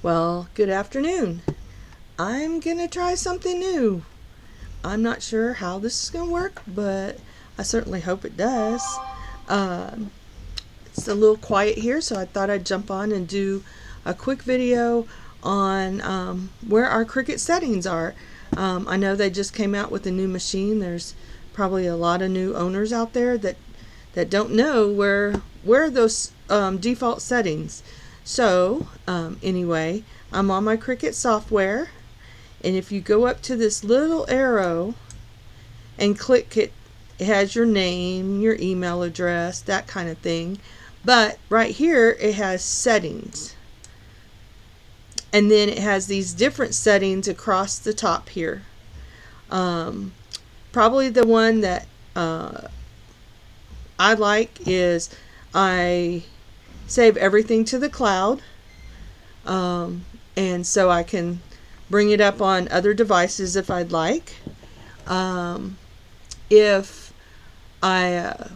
Well, good afternoon. I'm going to try something new. I'm not sure how this is going to work, but I certainly hope it does. Um, it's a little quiet here, so I thought I'd jump on and do a quick video on where our Cricut settings are. I know they just came out with a new machine. There's probably a lot of new owners out there that don't know where those default settings. So anyway, I'm on my Cricut software, and if you go up to this little arrow and click it, it has your name, your email address, that kind of thing. But right here it has settings, and then it has these different settings across the top here. Probably the one that I like is I save everything to the cloud, and so I can bring it up on other devices if I'd like. If I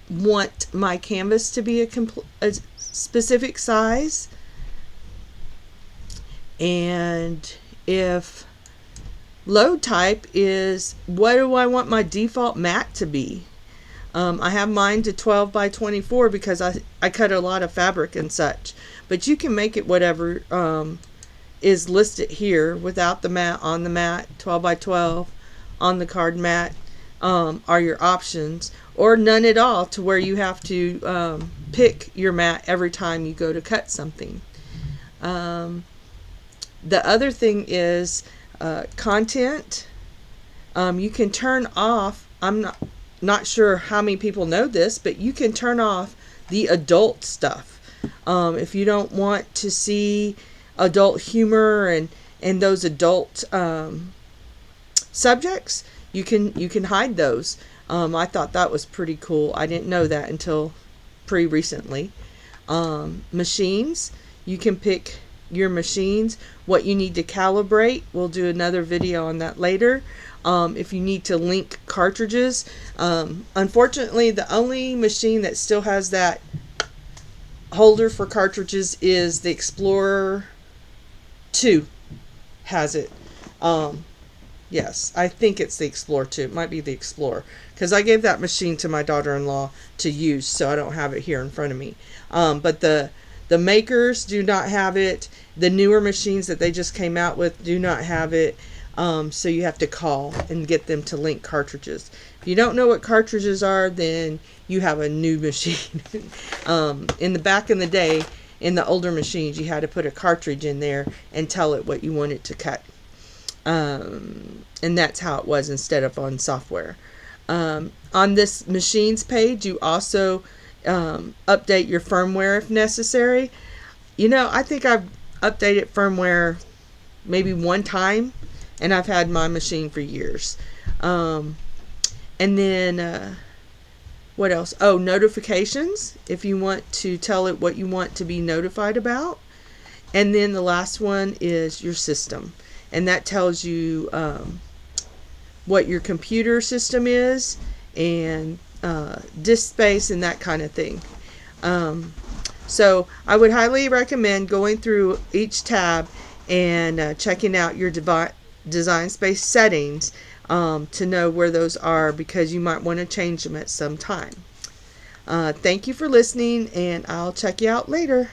want my canvas to be a specific size, and if load type is what do I want my default mat to be. I have mine to 12 by 24 because I cut a lot of fabric and such, but you can make it whatever is listed here without the mat, on the mat, 12 by 12, on the card mat are your options, or none at all to where you have to pick your mat every time you go to cut something. The other thing is content. You can turn off, I'm not sure how many people know this, but you can turn off the adult stuff. If you don't want to see adult humor and those adult subjects, you can hide those. I thought that was pretty cool. I didn't know that until pretty recently. Machines, you can pick your machines, what you need to calibrate. We'll do another video on that later. If you need to link cartridges, unfortunately the only machine that still has that holder for cartridges is the Explorer 2 has it. Yes, I think it's the Explorer 2. It might be the Explorer, because I gave that machine to my daughter-in-law to use, so I don't have it here in front of me. But the makers do not have it. The newer machines that they just came out with do not have it. So you have to call and get them to link cartridges. If you don't know what cartridges are, then you have a new machine. In the back in the day, in the older machines, you had to put a cartridge in there and tell it what you wanted to cut. And that's how it was instead of on software. On this machines page, you also update your firmware if necessary. You know, I think I've updated firmware maybe one time, and I've had my machine for years. And then what else? Oh, notifications, if you want to tell it what you want to be notified about. And then the last one is your system, and that tells you what your computer system is, and disk space and that kind of thing. So I would highly recommend going through each tab and checking out your Design Space settings to know where those are, because you might want to change them at some time. Thank you for listening, and I'll check you out later.